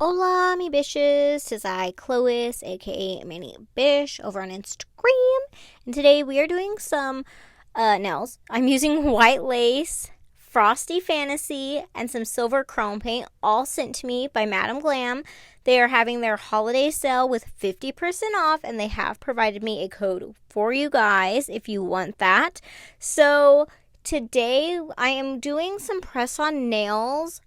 Hola, mi bitches. Tis I, Chlois, aka Manny Bish, over on Instagram. And today we are doing some nails. I'm using white lace, frosty fantasy, and some silver chrome paint, all sent to me by Madam Glam. They are having their holiday sale with 50% off, and they have provided me a code for you guys if you want that. So today I am doing some press-on nails.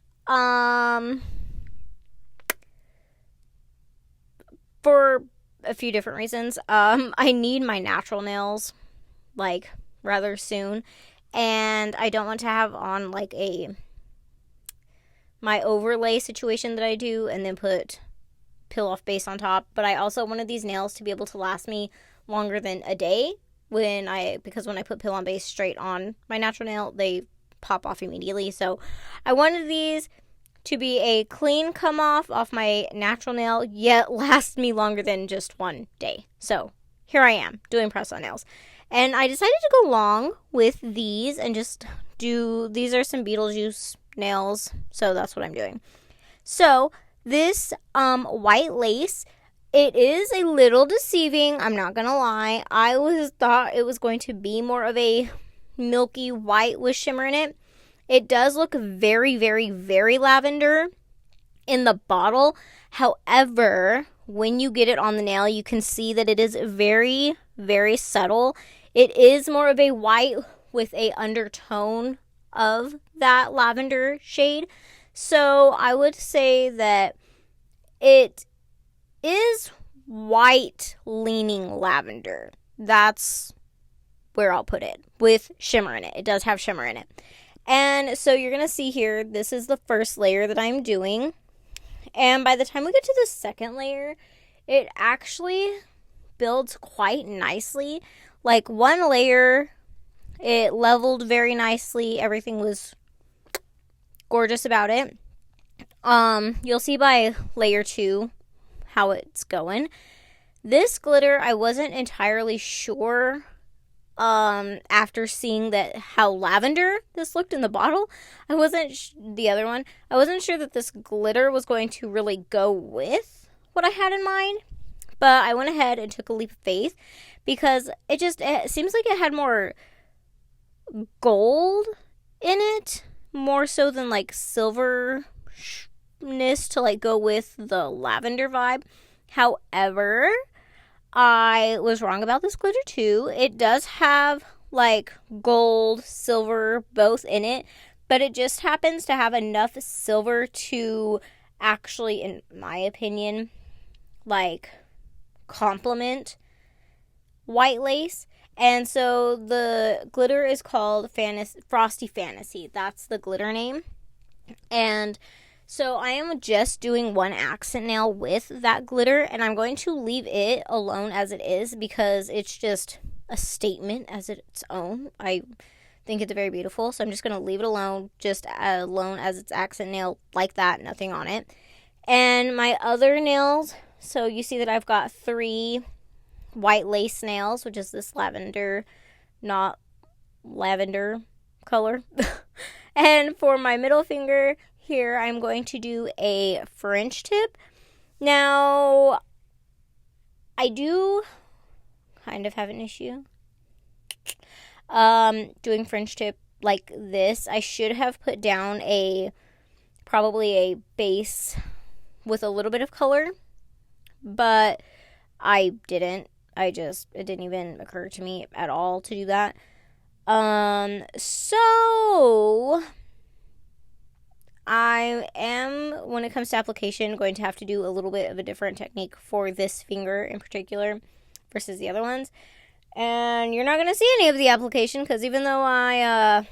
For a few different reasons. I need my natural nails, like, rather soon. And I don't want to have on, like, my overlay situation that I do and then put peel-off base on top. But I also wanted these nails to be able to last me longer than a day because when I put peel-on base straight on my natural nail, they pop off immediately. So I wanted these to be a clean come off my natural nail, yet last me longer than just one day. So here I am doing press on nails. And I decided to go long with these and just these are some Beetlejuice nails. So that's what I'm doing. So this white lace, it is a little deceiving. I'm not going to lie. I thought it was going to be more of a milky white with shimmer in it. It does look very, very, very lavender in the bottle. However, when you get it on the nail, you can see that it is very, very subtle. It is more of a white with a undertone of that lavender shade. So I would say that it is white leaning lavender. That's where I'll put it, with shimmer in it. It does have shimmer in it. And so you're going to see here, this is the first layer that I'm doing. And by the time we get to the second layer, it actually builds quite nicely. Like one layer, it leveled very nicely. Everything was gorgeous about it. You'll see by layer 2 how it's going. This glitter, I wasn't entirely sure after seeing how lavender this looked in the bottle. I wasn't sure that this glitter was going to really go with what I had in mind, but I went ahead and took a leap of faith because it seems like it had more gold in it, more so than like silverness to like go with the lavender vibe. However, I was wrong about this glitter too. It does have like gold, silver, both in it, but it just happens to have enough silver to actually, in my opinion, like complement white lace. And so the glitter is called Frosty Fantasy. That's the glitter name. And so I am just doing one accent nail with that glitter, and I'm going to leave it alone as it is because it's just a statement as its own. I think it's very beautiful, so I'm just going to leave it alone, just alone as its accent nail like that, nothing on it. And my other nails, so you see that I've got 3 white lace nails, which is this lavender, not lavender color. And for my middle finger, here I'm going to do a French tip. Now, I do kind of have an issue doing French tip like this. I should have put down probably a base with a little bit of color, but I didn't. It didn't even occur to me at all to do that. So I am, when it comes to application, going to have to do a little bit of a different technique for this finger in particular versus the other ones. And you're not going to see any of the application because even though I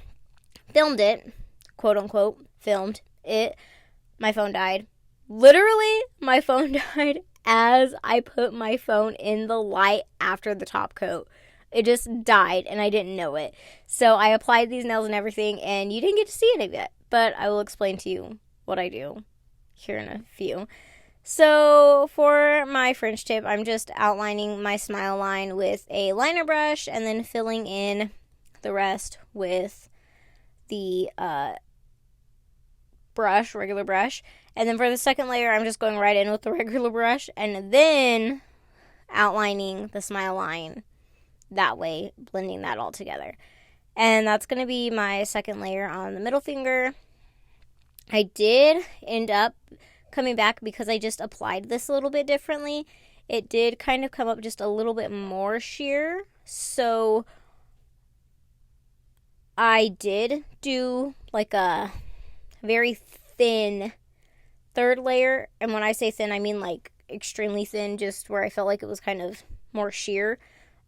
filmed it, quote unquote, filmed it, my phone died. Literally, my phone died as I put my phone in the light after the top coat. It just died and I didn't know it. So I applied these nails and everything and you didn't get to see any of it. But I will explain to you what I do here in a few. So for my French tip, I'm just outlining my smile line with a liner brush and then filling in the rest with the regular brush. And then for the second layer, I'm just going right in with the regular brush and then outlining the smile line that way, blending that all together. And that's going to be my second layer on the middle finger. I did end up coming back because I just applied this a little bit differently. It did kind of come up just a little bit more sheer. So I did do like a very thin third layer. And when I say thin, I mean like extremely thin, just where I felt like it was kind of more sheer.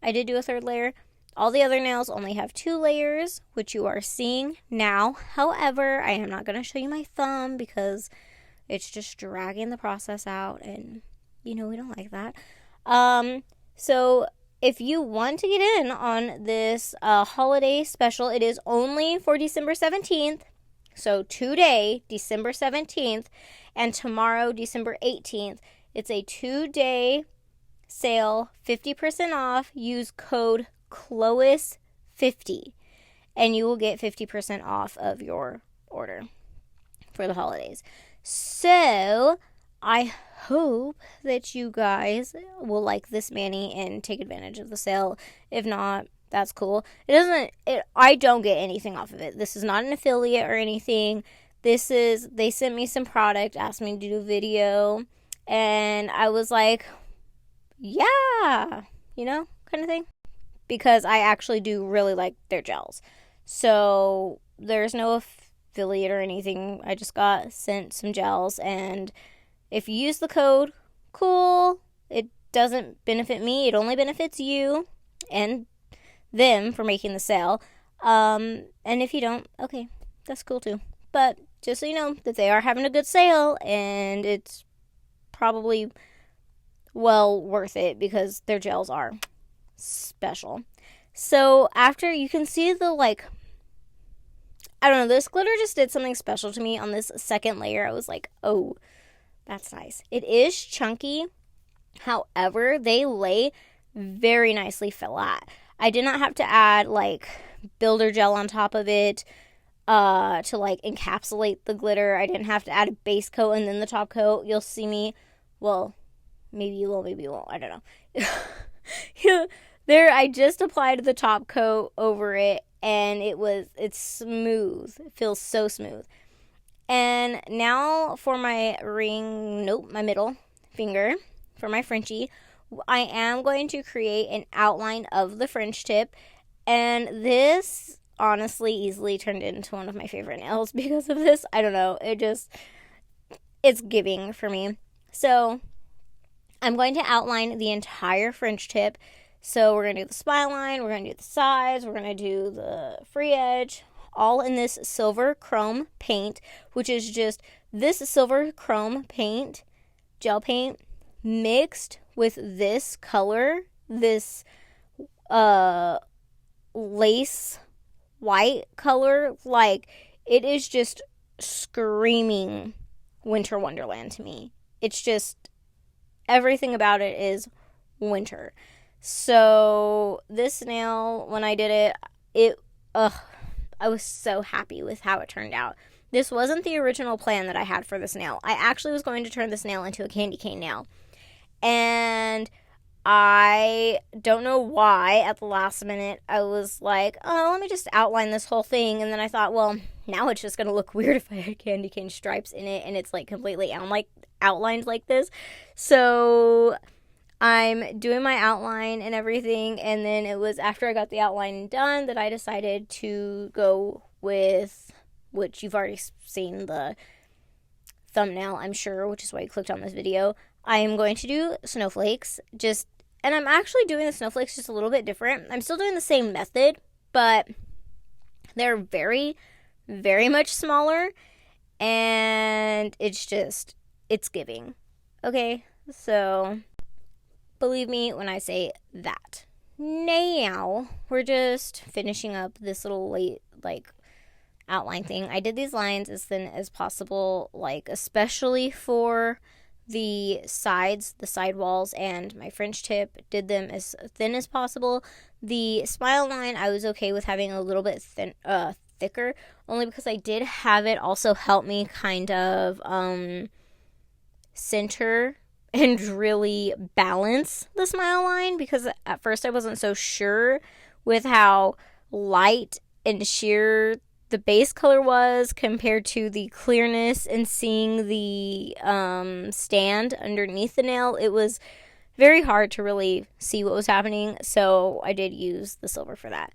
I did do a third layer. All the other nails only have 2 layers, which you are seeing now. However, I am not going to show you my thumb because it's just dragging the process out, and we don't like that. So if you want to get in on this holiday special, it is only for December 17th. So today, December 17th, and tomorrow, December 18th. It's a 2-day sale, 50% off. Use code CLOICE50 and you will get 50% off of your order for the holidays. So I hope that you guys will like this mani and take advantage of the sale. If not, that's cool. I don't get anything off of it. This is not an affiliate or anything. They sent me some product, asked me to do a video, and I was like, yeah, kind of thing. Because I actually do really like their gels. So there's no affiliate or anything. I just got sent some gels. And if you use the code, cool. It doesn't benefit me. It only benefits you and them for making the sale. And if you don't, okay, that's cool too. But just so you know that they are having a good sale. And it's probably well worth it because their gels are special. So after, you can see the I don't know, this glitter just did something special to me on this second layer. I was like, oh, that's nice. It is chunky. However, they lay very nicely flat. I did not have to add builder gel on top of it to encapsulate the glitter. I didn't have to add a base coat and then the top coat. You'll see me, well, maybe you will, maybe you won't. I don't know. There, I just applied the top coat over it, and it's smooth. It feels so smooth. And now for my my middle finger, for my Frenchie, I am going to create an outline of the French tip. And this, honestly, easily turned into one of my favorite nails because of this. I don't know. It's giving for me. So I'm going to outline the entire French tip. So we're going to do the spine line, we're going to do the sides, we're going to do the free edge, all in this silver chrome paint, which is just this silver chrome paint, gel paint, mixed with this color, this lace white color. It is just screaming winter wonderland to me. It's just, everything about it is winter. So this nail, when I did it, I was so happy with how it turned out. This wasn't the original plan that I had for this nail. I actually was going to turn this nail into a candy cane nail. And I don't know why at the last minute I was like, oh, let me just outline this whole thing. And then I thought, well, now it's just going to look weird if I had candy cane stripes in it and it's completely outlined like this. So I'm doing my outline and everything, and then it was after I got the outline done that I decided to go with, which you've already seen the thumbnail, I'm sure, which is why you clicked on this video. I am going to do snowflakes, and I'm actually doing the snowflakes just a little bit different. I'm still doing the same method, but they're very, very much smaller, and it's giving. Okay, so believe me when I say that. Now, we're just finishing up this little outline thing. I did these lines as thin as possible, especially for the sides, the side walls, and my French tip. Did them as thin as possible. The smile line, I was okay with having a little bit thicker, only because I did have it also help me kind of center and really balance the smile line, because at first I wasn't so sure with how light and sheer the base color was compared to the clearness and seeing the stand underneath the nail. It was very hard to really see what was happening, so I did use the silver for that.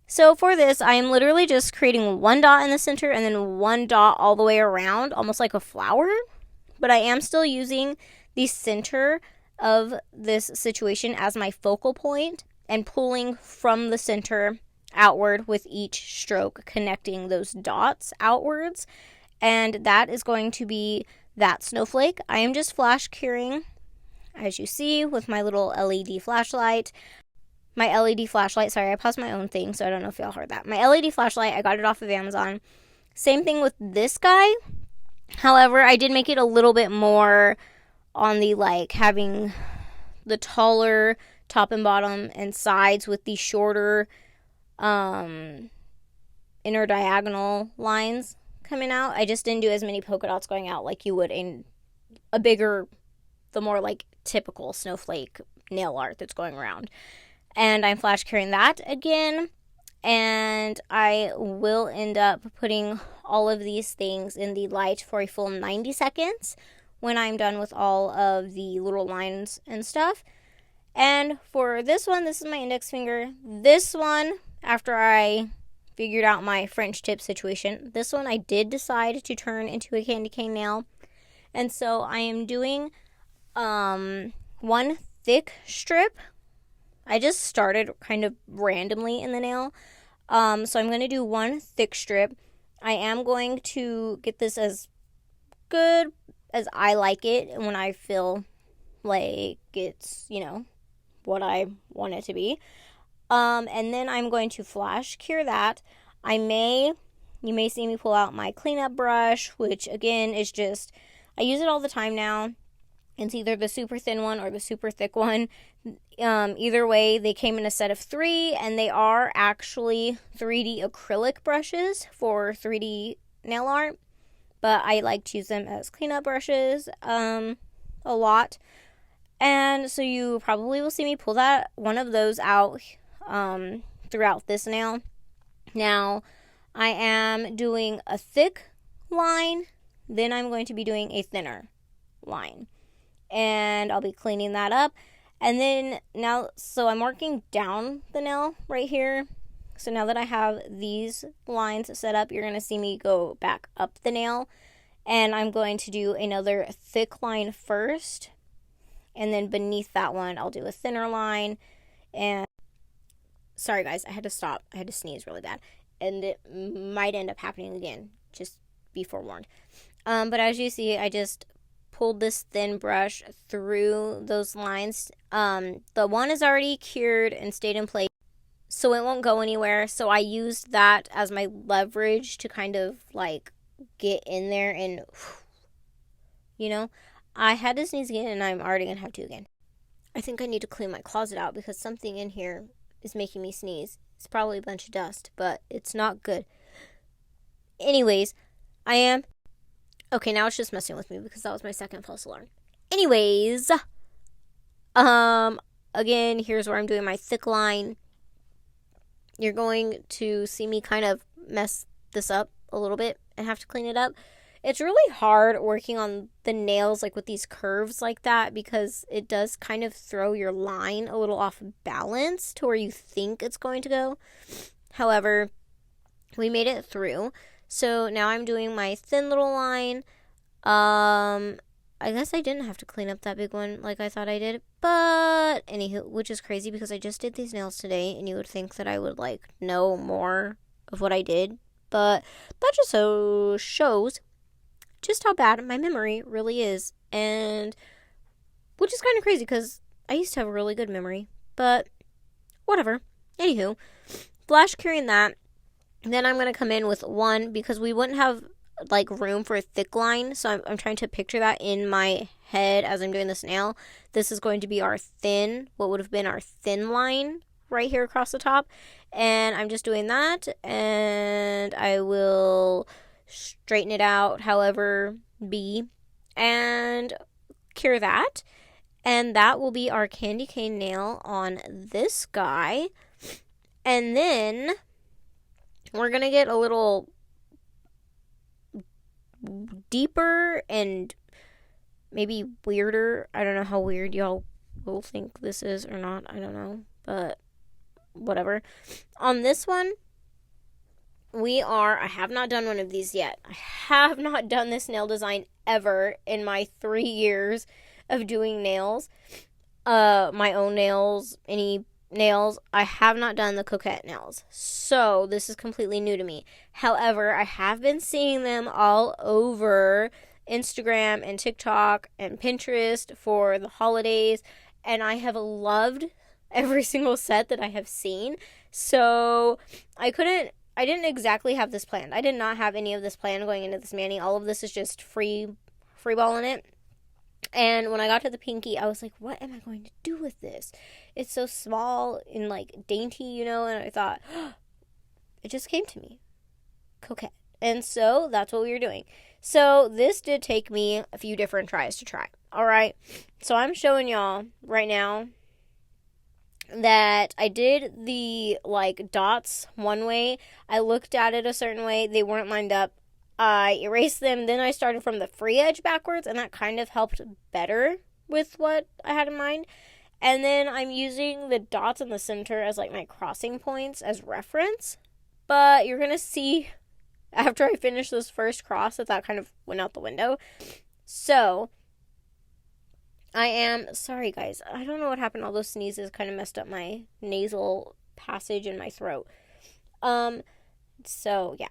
So for this, I am literally just creating one dot in the center and then one dot all the way around, almost like a flower. But I am still using the center of this situation as my focal point and pulling from the center outward with each stroke, connecting those dots outwards. And that is going to be that snowflake. I am just flash curing, as you see, with my little LED flashlight. My LED flashlight, sorry, I paused my own thing, so I don't know if y'all heard that. My LED flashlight, I got it off of Amazon. Same thing with this guy. However, I did make it a little bit more on the, like, having the taller top and bottom and sides with the shorter inner diagonal lines coming out. I just didn't do as many polka dots going out like you would in a bigger, the more, like, typical snowflake nail art that's going around. And I'm flash curing that again. And I will end up putting all of these things in the light for a full 90 seconds when I'm done with all of the little lines and stuff. And for this one, this is my index finger. This one, after I figured out my French tip situation, this one I did decide to turn into a candy cane nail. And so I am doing one thick strip. I just started kind of randomly in the nail. So I'm going to do one thick strip. I am going to get this as good as I like it and when I feel like it's, you know, what I want it to be. And then I'm going to flash cure that. You may see me pull out my cleanup brush, which again is just, I use it all the time now. It's either the super thin one or the super thick one. Either way, they came in a set of 3, and they are actually 3D acrylic brushes for 3D nail art. But I like to use them as cleanup brushes a lot. And so you probably will see me pull one of those out throughout this nail. Now, I am doing a thick line, then I'm going to be doing a thinner line. And I'll be cleaning that up. And then now, so I'm working down the nail right here. So now that I have these lines set up, you're going to see me go back up the nail. And I'm going to do another thick line first. And then beneath that one, I'll do a thinner line. And sorry guys, I had to stop. I had to sneeze really bad. And it might end up happening again. Just be forewarned. But as you see, I just pulled this thin brush through those lines. The one is already cured and stayed in place, so it won't go anywhere. So I used that as my leverage to kind of like get in there and, you know, I had to sneeze again and I'm already gonna have to again. I think I need to clean my closet out because something in here is making me sneeze. It's probably a bunch of dust, but it's not good. Anyways, okay, now it's just messing with me because that was my second false alarm. Anyways, again, here's where I'm doing my thick line. You're going to see me kind of mess this up a little bit and have to clean it up. It's really hard working on the nails like with these curves like that because it does kind of throw your line a little off balance to where you think it's going to go. However, we made it through. So now I'm doing my thin little line. I guess I didn't have to clean up that big one like I thought I did. But anywho, which is crazy because I just did these nails today and you would think that I would like know more of what I did. But that just so shows just how bad my memory really is. And which is kind of crazy because I used to have a really good memory. But whatever. Anywho, flash curing that. Then I'm going to come in with one because we wouldn't have like room for a thick line. So I'm trying to picture that in my head as I'm doing this nail. This is going to be our thin, what would have been our thin line right here across the top. And I'm just doing that. And I will straighten it out however be. And cure that. And that will be our candy cane nail on this guy. And then we're going to get a little deeper and maybe weirder. I don't know how weird y'all will think this is or not. I don't know. But whatever. On this one, I have not done one of these yet. I have not done this nail design ever in my 3 years of doing nails. My own nails, any nails. I have not done the coquette nails. So this is completely new to me. However, I have been seeing them all over Instagram and TikTok and Pinterest for the holidays. And I have loved every single set that I have seen. So I didn't exactly have this planned. I did not have any of this planned going into this mani. All of this is just freeballing it. And when I got to the pinky, I was like, what am I going to do with this? It's so small and like dainty, and I thought, it just came to me. Coquette. And so that's what we were doing. So this did take me a few different tries to try. All right. So I'm showing y'all right now that I did the dots one way. I looked at it a certain way. They weren't lined up. I erased them. Then I started from the free edge backwards, and that kind of helped better with what I had in mind. And then I'm using the dots in the center as my crossing points as reference. But you're going to see after I finish this first cross that kind of went out the window. So I am sorry, guys. I don't know what happened. All those sneezes kind of messed up my nasal passage in my throat. So yeah.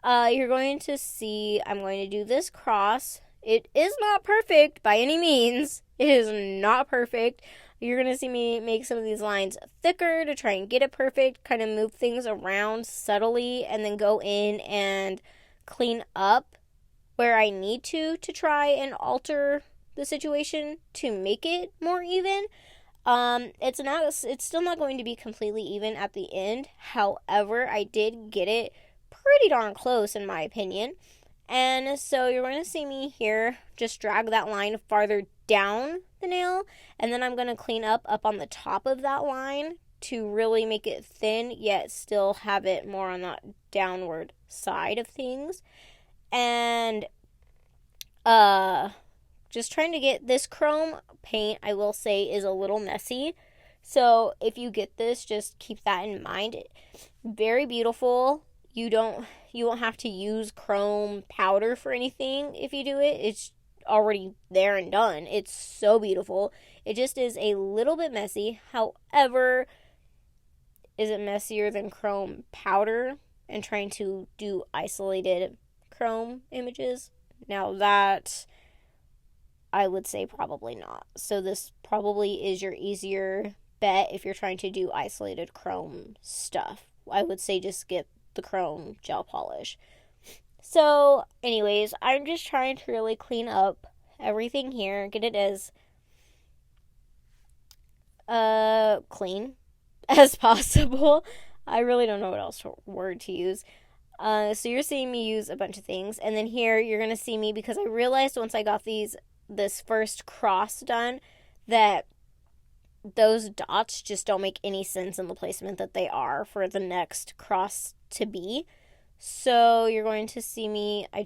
You're going to see I'm going to do this cross. It is not perfect by any means. It is not perfect. You're going to see me make some of these lines thicker to try and get it perfect, kind of move things around subtly, and then go in and clean up where I need to try and alter the situation to make it more even. It's still not going to be completely even at the end. However, I did get it pretty darn close in my opinion. And so you're going to see me here just drag that line farther down the nail, and then I'm going to clean up on the top of that line to really make it thin yet still have it more on that downward side of things. And just trying to get this chrome paint, I will say, is a little messy. So if you get this, just keep that in mind. Very beautiful. You won't have to use chrome powder for anything if you do it. It's already there and done. It's so beautiful. It just is a little bit messy. However, is it messier than chrome powder and trying to do isolated chrome images? Now that I would say probably not. So this probably is your easier bet if you're trying to do isolated chrome stuff. I would say just get the chrome gel polish. So anyways, I'm just trying to really clean up everything here, get it as clean as possible. I really don't know what else word to use. So you're seeing me use a bunch of things, and then here you're gonna see me, because I realized once I got this first cross done that those dots just don't make any sense in the placement that they are for the next cross to be. So you're going to see me, I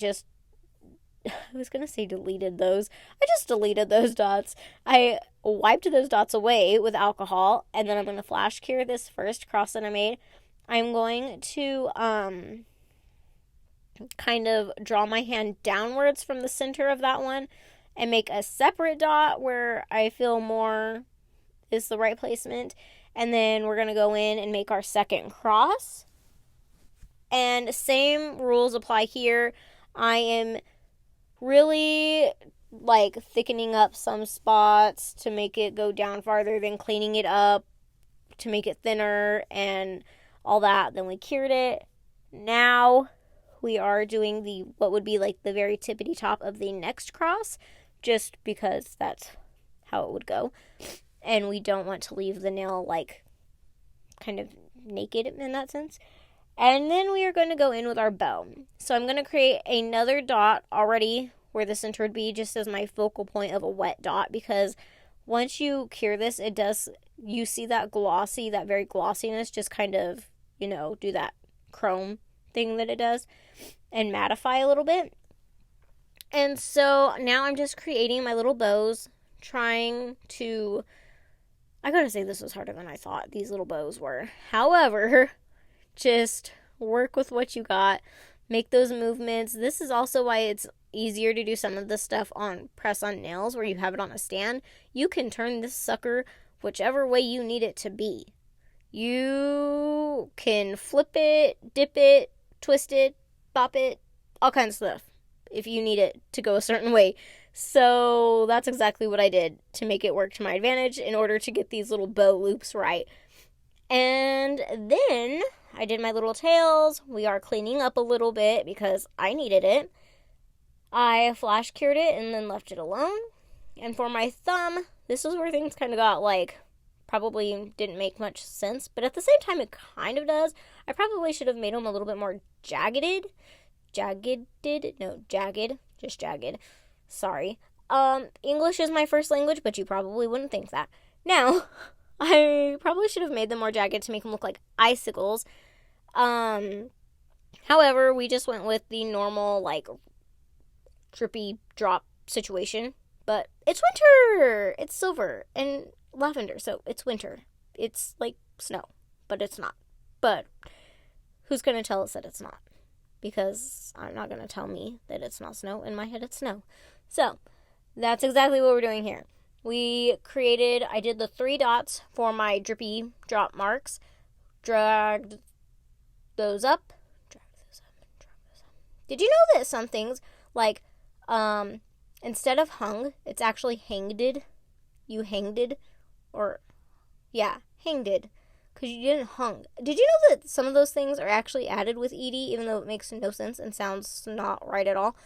was going to say deleted those. I just deleted those dots. I wiped those dots away with alcohol, and then I'm going to flash cure this first cross that I made. I'm going to kind of draw my hand downwards from the center of that one and make a separate dot where I feel more is the right placement. And then we're going to go in and make our second cross. And same rules apply here. I am really thickening up some spots to make it go down farther, then cleaning it up to make it thinner and all that. Then we cured it. Now we are doing what would be the very tippity top of the next cross, just because that's how it would go. And we don't want to leave the nail kind of naked in that sense. And then we are going to go in with our bow. So I'm going to create another dot already where the center would be, just as my focal point of a wet dot, because once you cure this, it does, you see that glossy, that very glossiness just kind of, you know, do that chrome thing that it does and mattify a little bit. And so now I'm just creating my little bows, trying to, I gotta say, this was harder than I thought these little bows were. However, just work with what you got, make those movements. This is also why it's easier to do some of the stuff on press on nails where you have it on a stand. You can turn this sucker whichever way you need it to be. You can flip it, dip it, twist it, bop it, all kinds of stuff if you need it to go a certain way. So that's exactly what I did to make it work to my advantage in order to get these little bow loops right. And then I did my little tails. We are cleaning up a little bit because I needed it. I flash cured it and then left it alone. And for my thumb, this is where things kind of got like, probably didn't make much sense, but at the same time it kind of does. I probably should have made them a little bit more jagged. Just jagged. Sorry. English is my first language, but you probably wouldn't think that. Now, I probably should have made them more jagged to make them look like icicles. However, we just went with the normal, like, drippy drop situation. But it's winter! It's silver and lavender, so it's winter. It's like snow, but it's not. But who's going to tell us that it's not? Because I'm not going to tell me that it's not snow. In my head, it's snow. So, that's exactly what we're doing here. I did the 3 dots for my drippy drop marks. Dragged those up. Did you know that some things, like, instead of hung, it's actually hanged? You hanged? Or, yeah, hanged. Because you didn't hung. Did you know that some of those things are actually added with ed, even though it makes no sense and sounds not right at all?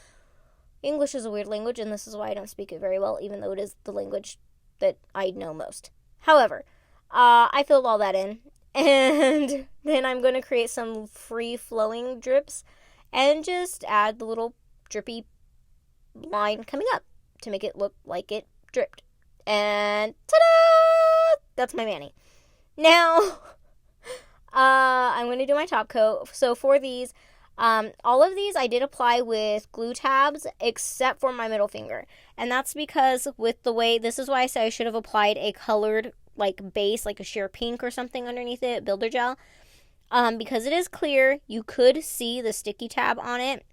English is a weird language, and this is why I don't speak it very well, even though it is the language that I know most. However, I filled all that in, and then I'm going to create some free-flowing drips and just add the little drippy line coming up to make it look like it dripped. And ta-da! That's my mani. Now, I'm going to do my top coat. So for these, all of these I did apply with glue tabs except for my middle finger. And that's because with the way, this is why I say I should have applied a colored like base, like a sheer pink or something underneath it, builder gel. Because it is clear, you could see the sticky tab on it.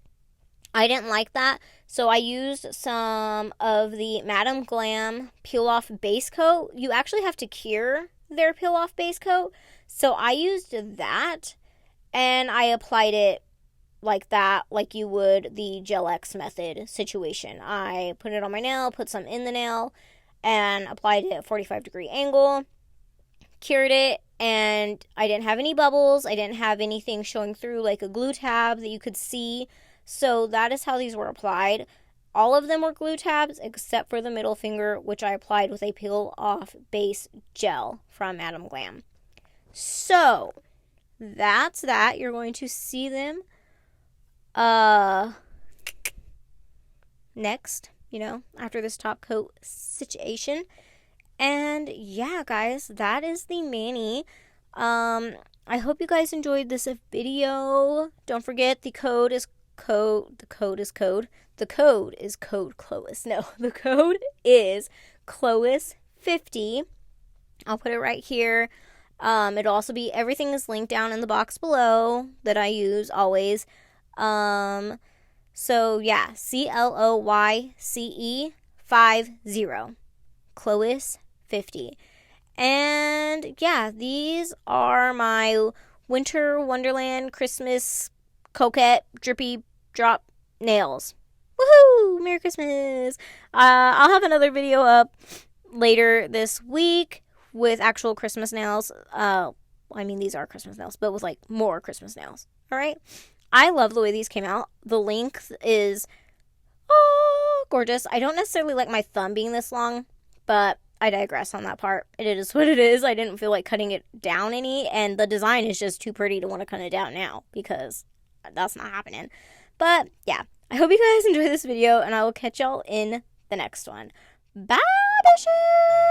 I didn't like that, so I used some of the Madam Glam peel-off base coat. You actually have to cure their peel-off base coat, so I used that, and I applied it like that, like you would the Gel X method situation. I put it on my nail, put some in the nail, and applied it at a 45-degree angle, cured it, and I didn't have any bubbles. I didn't have anything showing through like a glue tab that you could see. So that is how these were applied. All of them were glue tabs except for the middle finger, which I applied with a peel-off base gel from Madam Glam. So that's that. You're going to see them next, after this top coat situation. And yeah, guys, that is the mani. I hope you guys enjoyed this video. Don't forget the code is code Clois. No, the code is Clois50. I'll put it right here. It'll also be, everything is linked down in the box below that I use always. So yeah, CLOYCE 50. Clois50. And yeah, these are my Winter Wonderland Christmas Coquette Drippy Drop Nails. Woohoo! Merry Christmas! I'll have another video up later this week with actual Christmas nails. These are Christmas nails, but with like more Christmas nails. Alright? I love the way these came out. The length is gorgeous. I don't necessarily like my thumb being this long, but I digress on that part. It is what it is. I didn't feel like cutting it down any, and the design is just too pretty to want to cut it down now because that's not happening. But yeah, I hope you guys enjoyed this video, and I will catch y'all in the next one. Bye, Bisshhh!